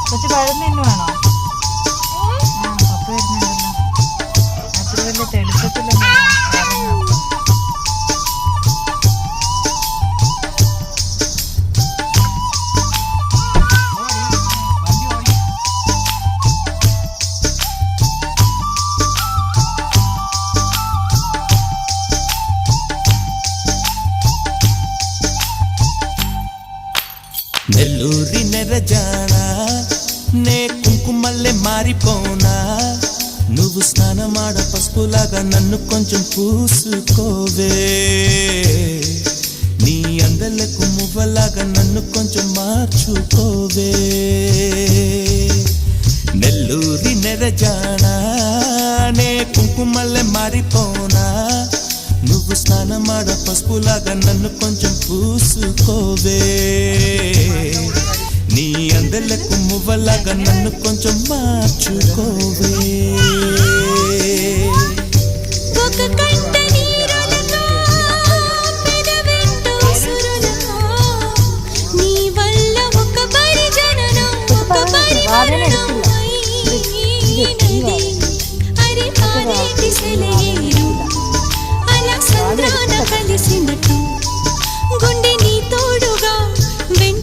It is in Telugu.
കൊച്ചു പഴം തിന്നുവാണോ? പപ്പ വരുന്നുണ്ടല്ലോ. അത്ര വലിയ തെളിച്ചത്തിലൊന്നും నెల్లూరి నెరజానా నే కుంకుమల్లే మారిపోనా నువ్వు స్నానమాడ పసుపులాగా నన్ను కొంచెం పూసుకోవే నీ అందలకు మువ్వలాగా నన్ను కొంచెం మార్చుకోవే నెల్లూరి నెరజానా నే కుంకుమల్లే మారిపోనా నువ్వు స్నానమాడ పసుపులాగా నన్ను కొంచెం పూసుకోవే నీ అందలకు మువ్వలాగా నన్ను కొంచెం మార్చుకోవే కలిసినట్టు